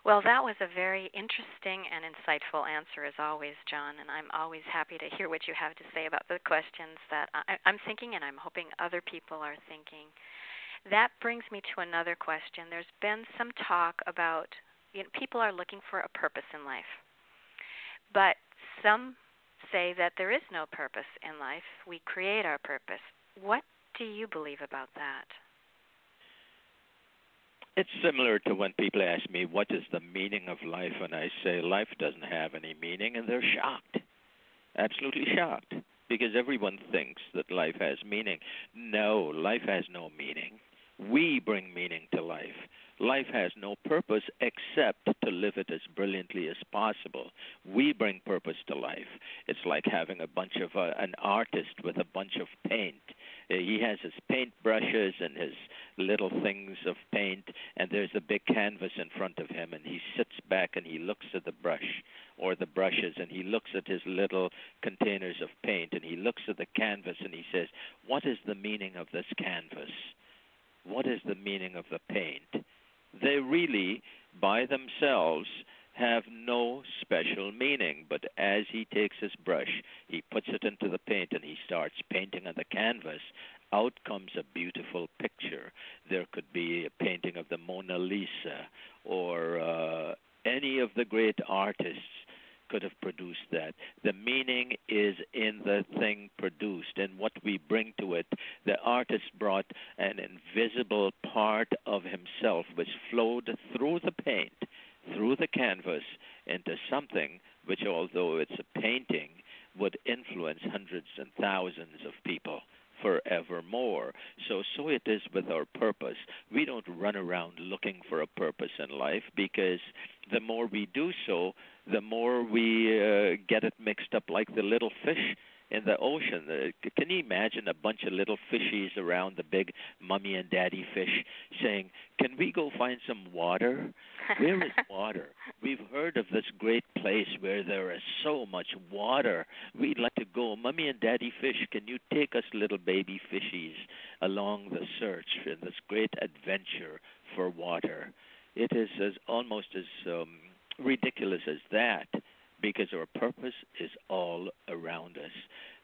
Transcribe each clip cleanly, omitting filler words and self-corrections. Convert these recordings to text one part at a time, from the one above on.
Well, that was a very interesting and insightful answer, as always, John, and I'm always happy to hear what you have to say about the questions that I'm thinking and I'm hoping other people are thinking. That brings me to another question. There's been some talk about, people are looking for a purpose in life, but some say that there is no purpose in life. We create our purpose. What do you believe about that? It's similar to when people ask me, what is the meaning of life? And I say, life doesn't have any meaning, and they're shocked, absolutely shocked, because everyone thinks that life has meaning. No, life has no meaning. We bring meaning to life. Life has no purpose except to live it as brilliantly as possible. We bring purpose to life. It's like having a bunch of an artist with a bunch of paint. He has his paint brushes and his little things of paint, and there's a big canvas in front of him, and he sits back and he looks at the brush or the brushes, and he looks at his little containers of paint, and he looks at the canvas, and he says, what is the meaning of this canvas? What is the meaning of the paint? They really, by themselves, have no special meaning. But as he takes his brush, he puts it into the paint, and he starts painting on the canvas, out comes a beautiful picture. There could be a painting of the Mona Lisa, or any of the great artists could have produced that. The meaning is in the thing produced and what we bring to it. The artist brought an invisible part of himself which flowed through the paint, through the canvas, into something which, although it's a painting, would influence hundreds and thousands of people forevermore. So it is with our purpose. We don't run around looking for a purpose in life, because the more we do so, the more we get it mixed up like the little fish in the ocean. Can you imagine a bunch of little fishies around the big mummy and daddy fish saying, can we go find some water? Where is water? We've heard of this great place where there is so much water. We'd like to go. Mummy and daddy fish, can you take us little baby fishies along the search in this great adventure for water? It is almost as ridiculous as that, because our purpose is all around us.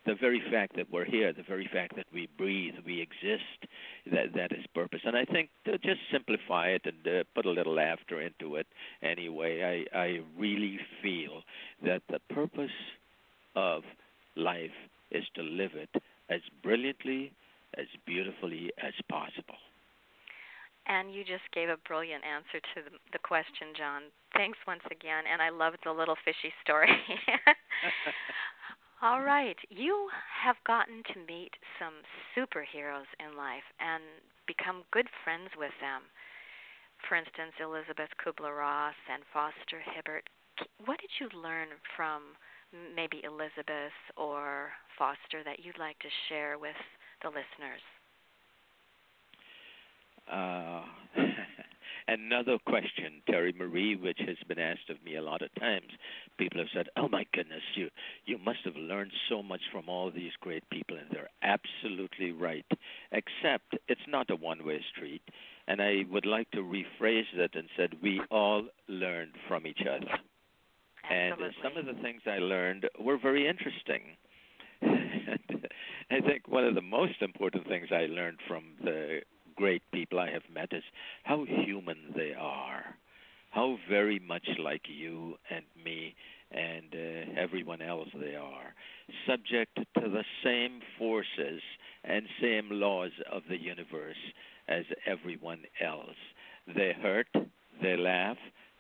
The very fact that we're here, the very fact that we breathe, we exist, that is purpose. And I think to just simplify it and put a little laughter into it anyway, I really feel that the purpose of life is to live it as brilliantly, as beautifully as possible. And you just gave a brilliant answer to the question, John. Thanks once again, and I loved the little fishy story. All right. You have gotten to meet some superheroes in life and become good friends with them. For instance, Elizabeth Kubler-Ross and Foster Hibbert. What did you learn from maybe Elizabeth or Foster that you'd like to share with the listeners? Another question, Terry Marie, which has been asked of me a lot of times. People have said, oh, my goodness, you must have learned so much from all these great people, and they're absolutely right, except it's not a one-way street. And I would like to rephrase that and said we all learned from each other. Absolutely. And some of the things I learned were very interesting. And I think one of the most important things I learned from the great people I have met is how human they are, how very much like you and me and everyone else they are, subject to the same forces and same laws of the universe as everyone else. They hurt, they laugh,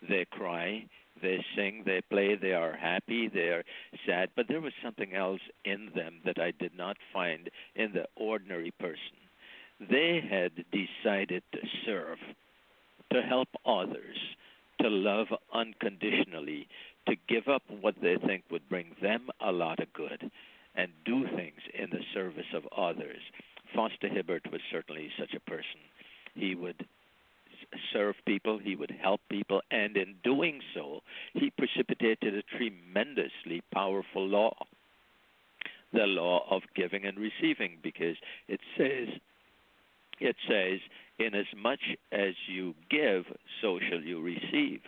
they cry, they sing, they play, they are happy, they are sad, but there was something else in them that I did not find in the ordinary person. They had decided to serve, to help others, to love unconditionally, to give up what they think would bring them a lot of good, and do things in the service of others. Foster Hibbert was certainly such a person. He would serve people, he would help people, and in doing so, he precipitated a tremendously powerful law, the law of giving and receiving, because it says, inasmuch as you give, so shall you receive.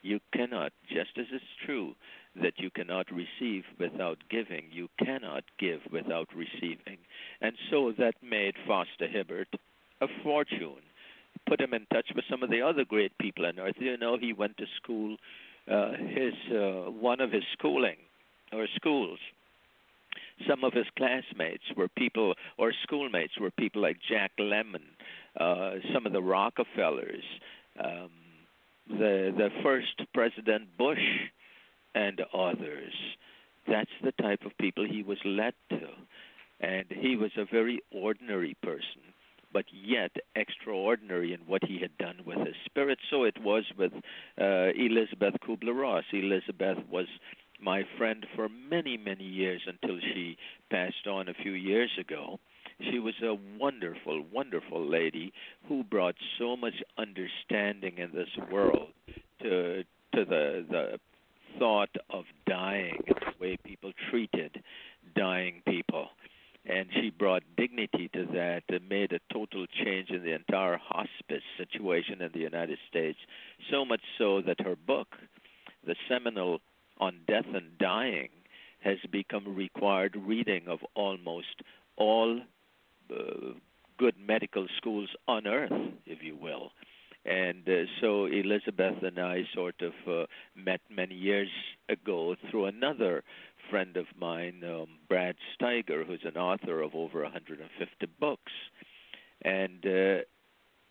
You cannot, just as it's true that you cannot receive without giving, you cannot give without receiving. And so that made Foster Hibbert a fortune, put him in touch with some of the other great people on earth. You know, he went to school, one of his schooling or schools. Some of his classmates were people, or schoolmates were people like Jack Lemmon, some of the Rockefellers, the first President Bush, and others. That's the type of people he was led to. And he was a very ordinary person, but yet extraordinary in what he had done with his spirit. So it was with Elisabeth Kubler-Ross. Elisabeth was my friend for many, many years until she passed on a few years ago. She was a wonderful, wonderful lady who brought so much understanding in this world to the thought of dying and the way people treated dying people. And she brought dignity to that and made a total change in the entire hospice situation in the United States, so much so that her book, the seminal on death and dying, has become required reading of almost all good medical schools on earth, if you will. And so Elisabeth and I sort of met many years ago through another friend of mine, Brad Steiger, who's an author of over 150 books. And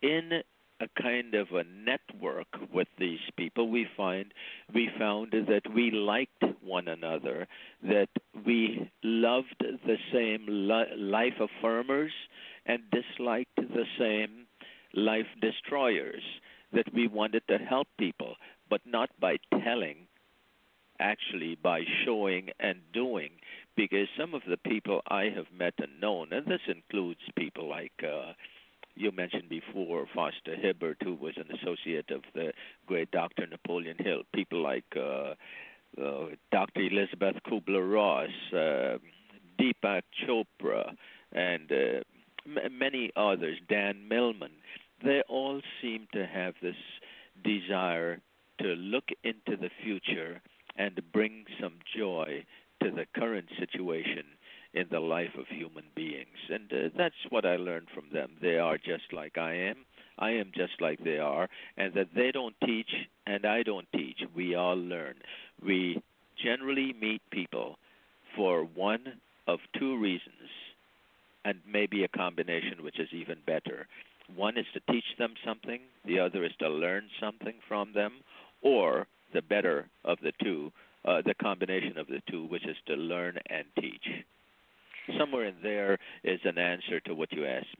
in a kind of a network with these people, we found that we liked one another, that we loved the same life affirmers and disliked the same life destroyers, that we wanted to help people, but not by telling, actually by showing and doing, because some of the people I have met and known, and this includes people like you mentioned before, Foster Hibbert, who was an associate of the great Dr. Napoleon Hill, people like Dr. Elisabeth Kubler-Ross, Deepak Chopra, and many others, Dan Millman. They all seem to have this desire to look into the future and bring some joy to the current situation in the life of human beings. And that's what I learned from them. They are just like I am. I am just like they are. And that they don't teach and I don't teach. We all learn. We generally meet people for one of two reasons, and maybe a combination which is even better. One is to teach them something, the other is to learn something from them, or the better of the two, the combination of the two, which is to learn and teach. Somewhere in there is an answer to what you asked